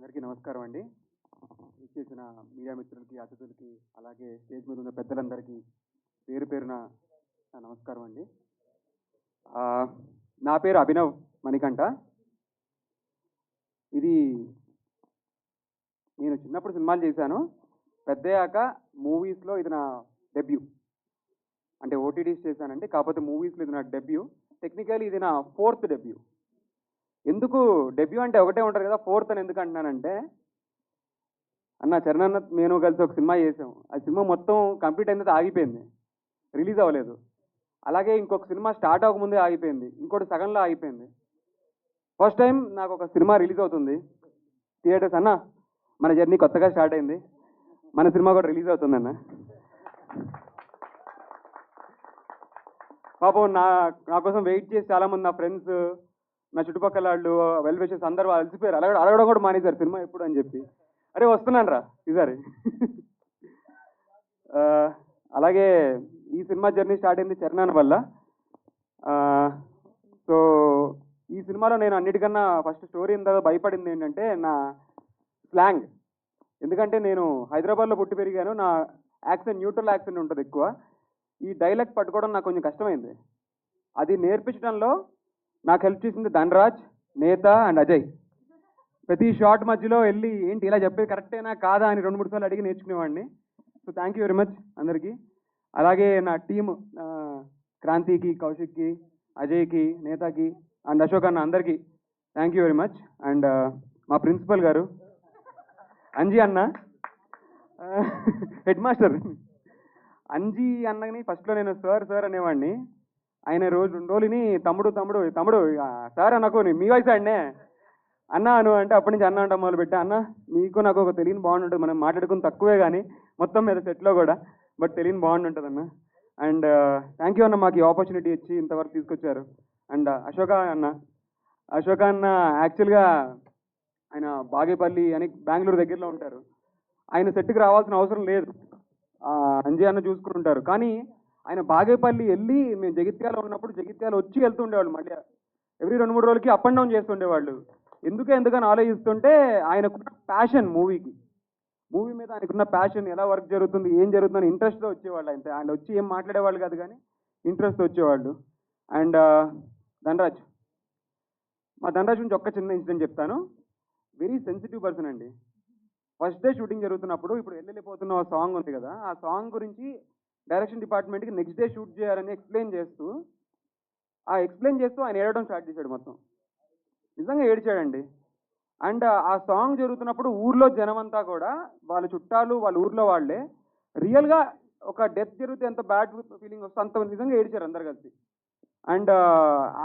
అందరికీ నమస్కారం అండి. ఇచ్చేసిన మీడియా మిత్రులకి, అతిథులకి, అలాగే స్టేజ్ మీద ఉన్న పెద్దలందరికీ పేరు పేరున నా నమస్కారం అండి. నా పేరు అభినవ్ మణికంఠ. ఇది నేను చిన్నప్పుడు సినిమాలు చేశాను. పెద్దయ్యాక మూవీస్‌లో ఇది నా డెబ్యూ. అంటే ఓటీటీస్ చేశానండి. కాకపోతే మూవీస్‌లో ఇది నా డెబ్యూ. టెక్నికల్లీ ఇది నా ఫోర్త్ డెబ్యూ. ఎందుకు డెబ్యూ అంటే ఒకటే ఉంటది కదా! ఫోర్త్ అని ఎందుకు అంటున్నానంటే, చరణ్ అన్న నేను కలిసి ఒక సినిమా చేసాం. ఆ సినిమా మొత్తం కంప్లీట్ అయిన తర్వాత ఆగిపోయింది. రిలీజ్ అవ్వలేదు. అలాగే ఇంకొక సినిమా స్టార్ట్ అవ్వకముందే ఆగిపోయింది. ఇంకోటి సగంలో ఆగిపోయింది. ఫస్ట్ టైం నాకు ఒక సినిమా రిలీజ్ అవుతుంది. థియేటర్స్ అన్న మన జర్నీ కొత్తగా స్టార్ట్ అయింది. మన సినిమా కూడా రిలీజ్ అవుతుందన్న. పాపం నా కోసం వెయిట్ చేసి చాలామంది నా ఫ్రెండ్స్, నా చుట్టుపక్కల వాళ్ళు, వెల్ విషర్స్ అందరూ అలసిపోయారు. అడగడం కూడా మానేశారు సినిమా ఎప్పుడు అని చెప్పి. అరే వస్తున్నాను రా ఈసారి. అలాగే ఈ సినిమా జర్నీ స్టార్ట్ అయింది చరణ్ వల్ల. సో ఈ సినిమాలో నేను అన్నిటికన్నా ఫస్ట్ స్టోరీ ఇంత భయపడింది ఏంటంటే నా స్లాంగ్. ఎందుకంటే నేను హైదరాబాద్లో పుట్టి పెరిగాను. నా యాక్సెంట్ న్యూట్రల్ యాక్సెంట్ ఉంటుంది ఎక్కువ. ఈ డైలాగ్ పట్టుకోవడం నాకు కొంచెం కష్టమైంది. అది నేర్పించడంలో నాకు హెల్ప్ చేసింది ధనరాజ్, నేత అండ్ అజయ్. ప్రతి షార్ట్ మధ్యలో వెళ్ళి ఏంటి ఇలా చెప్పేది కరెక్టేనా కాదా అని 2-3 సార్లు అడిగి నేర్చుకునేవాడిని. So thank you very much అందరికీ. అలాగే నా టీము క్రాంతికి, కౌశిక్కి, అజయ్కి, నేతకి అండ్ అశోక్ అన్న అందరికీ thank you very much. And మా ప్రిన్సిపల్ గారు అంజీ అన్న, హెడ్ మాస్టర్ అంజీ అన్నని ఫస్ట్లో నేను సార్ అనేవాడిని. ఆయన రోజు 2 రోజులని తమ్ముడు సార్ అనకు మీ వయసు అండే అన్న అను అంటే అప్పటి నుంచి అన్న అంట మొదలుపెట్టా. అన్న నీకు నాకు ఒక తెలియని బాండ్ ఉంటుంది. మనం మాట్లాడుకుని తక్కువే కానీ మొత్తం మీద సెట్లో కూడా, బట్ తెలియని బాండ్ ఉంటుంది అన్న. అండ్ థ్యాంక్ యూ అన్న మాకు ఈ ఆపర్చునిటీ ఇచ్చి ఇంతవరకు తీసుకొచ్చారు. అండ్ అశోక అన్న యాక్చువల్గా ఆయన బాగేపల్లి అని బెంగళూరు దగ్గరలో ఉంటారు. ఆయన సెట్కి రావాల్సిన అవసరం లేదు. అంజయ్ అన్న చూసుకుంటుంటారు. కానీ ఆయన బాగేపల్లి వెళ్ళి మేము జగిత్యాల ఉన్నప్పుడు జగిత్యాల వచ్చి వెళ్తుండేవాళ్ళు. మళ్ళీ ఎవ్రీ 2-3 రోజులకి అప్ అండ్ డౌన్ చేస్తుండేవాళ్ళు. ఎందుకని ఆలోచిస్తుంటే ఆయనకున్న ప్యాషన్ మూవీ మీద ఆయనకున్న ప్యాషన్, ఎలా వర్క్ జరుగుతుంది, ఏం జరుగుతుందని ఇంట్రెస్ట్తో వచ్చేవాళ్ళు. ఆయన వచ్చి ఏం మాట్లాడేవాళ్ళు కాదు కానీ ఇంట్రెస్ట్తో వచ్చేవాళ్ళు. అండ్ ధనరాజ్, మా ధనరాజ్ గురించి ఒక్క చిన్న ఇన్సిడెంట్ చెప్తాను. వెరీ సెన్సిటివ్ పర్సన్ అండి. ఫస్ట్ డే షూటింగ్ జరుగుతున్నప్పుడు ఇప్పుడు వెళ్ళిపోతున్న సాంగ్ ఉంది కదా, ఆ సాంగ్ గురించి డైరెక్షన్ డిపార్ట్మెంట్కి నెక్స్ట్ డే షూట్ చేయాలని ఎక్స్ప్లెయిన్ చేస్తూ ఆయన ఏడవడం స్టార్ట్ చేశాడు. మొత్తం నిజంగా ఏడ్చాడండి. అండ్ ఆ సాంగ్ జరుగుతున్నప్పుడు ఊర్లో జనమంతా కూడా వాళ్ళ చుట్టాలు, వాళ్ళ ఊర్లో వాళ్ళే రియల్గా ఒక డెత్ జరిగితే ఎంత బ్యాడ్ ఫీలింగ్ వస్తే అంత నిజంగా ఏడ్చారు అందరు కలిసి. అండ్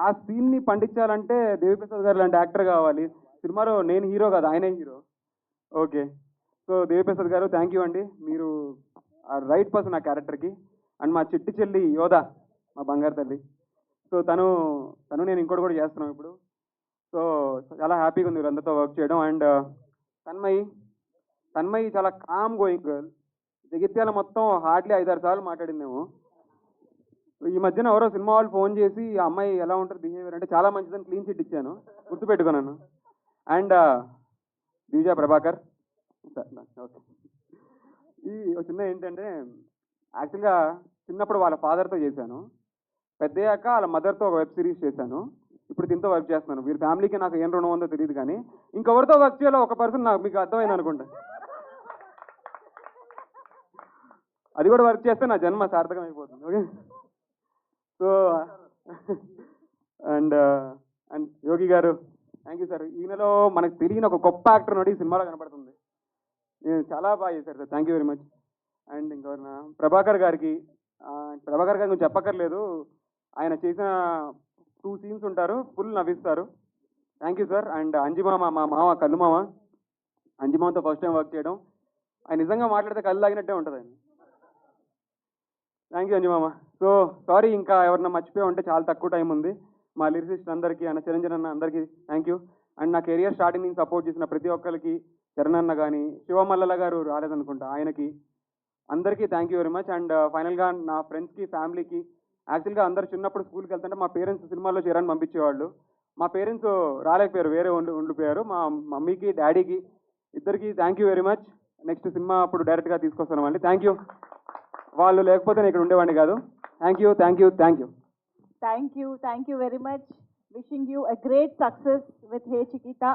ఆ సీన్ని పండించాలంటే దేవిప్రసాద్ గారు లాంటి యాక్టర్ కావాలి. సినిమాలో నేను హీరో కాదు, ఆయనే హీరో. ఓకే, సో దేవిప్రసాద్ గారు థ్యాంక్ యూ అండి. మీరు రైట్ పర్సన్ ఆ క్యారెక్టర్కి. అండ్ మా చిట్టి చెల్లి యోధ, మా బంగారు తల్లి. సో తను నేను ఇంకోటి కూడా చేస్తున్నాం ఇప్పుడు. సో చాలా హ్యాపీగా ఉంది వీళ్ళందరితో వర్క్ చేయడం. అండ్ తన్మయి చాలా కామ్ గోయింగ్ గర్ల్. జగిత్యాల మొత్తం హార్డ్లీ 5-6 సార్లు మాట్లాడిందేమో. ఈ మధ్యన ఎవరో సినిమా వాళ్ళు ఫోన్ చేసి ఆ అమ్మాయి ఎలా ఉంటుంది బిహేవియర్ అంటే చాలా మంచిదని క్లీన్ చిట్ ఇచ్చాను, గుర్తుపెట్టుకున్నాను. And Divija Prabhakar okay. ఈ చిన్న ఏంటంటే యాక్చువల్గా చిన్నప్పుడు వాళ్ళ ఫాదర్తో చేశాను. పెద్దయ్యాక వాళ్ళ మదర్తో ఒక వెబ్ సిరీస్ చేశాను. ఇప్పుడు దీంతో వర్క్ చేస్తున్నాను. వీరి ఫ్యామిలీకి నాకు ఏం రుణం ఉందో తెలియదు కానీ ఇంకెవరితో వర్క్ చేయాలో ఒక పర్సన్ నాకు మీకు అర్థమైంది అనుకుంటా. అది కూడా వర్క్ చేస్తే నా జన్మ సార్థకం అయిపోతుంది. ఓకే, సో అండ్ యోగి గారు థ్యాంక్ యూ సార్. ఈయనలో మనకు తెలియని ఒక గొప్ప యాక్టర్ నోడి ఈ సినిమాలో కనపడుతుంది. నేను చాలా బాగా చేశారు sir, thank you very much. And ఇంకెవరిన ప్రభాకర్ గారికి గురించి చెప్పక్కర్లేదు. ఆయన చేసిన 2 సీన్స్ ఉంటారు, ఫుల్ నవ్విస్తారు. Thank you sir. అండ్ అంజిమామ, మా మామ కళ్ళు మామ, అంజిమామతో ఫస్ట్ టైం వర్క్ చేయడం. ఆయన నిజంగా మాట్లాడితే కళ్ళు లాగినట్టే ఉంటుంది ఆయన. Thank you అంజిమామ. సో సారీ ఇంకా ఎవరన్నా మర్చిపోయి ఉంటే, చాలా తక్కువ టైం ఉంది. మా లిరిసిస్ట్ అందరికీ, చిరంజన్ అన్న అందరికీ థ్యాంక్ యూ. అండ్ నా కెరియర్ స్టార్టింగ్ నుంచి సపోర్ట్ చేసిన ప్రతి ఒక్కరికి, చరణ్ అన్న కానీ, శివమల్లల గారు రాలేదనుకుంటా, ఆయనకి అందరికీ thank you very much. And ఫైనల్గా నా ఫ్రెండ్స్కి, ఫ్యామిలీకి, యాక్చువల్గా అందరు చిన్నప్పుడు స్కూల్కి వెళ్తుంటే మా పేరెంట్స్ సినిమాల్లో చేరని పంపించేవాళ్ళు. మా పేరెంట్స్ రాలేకపోయారు, వేరే ఉండిపోయారు. మా మమ్మీకి, డాడీకి ఇద్దరికి thank you very much. Next cinema అప్పుడు డైరెక్ట్గా తీసుకొస్తాను. Thank you. వాళ్ళు లేకపోతే నేను ఇక్కడ ఉండేవాడిని కాదు. Thank you, thank you, thank you. Thank you very much. Wishing you a great success with Hey Chiquita.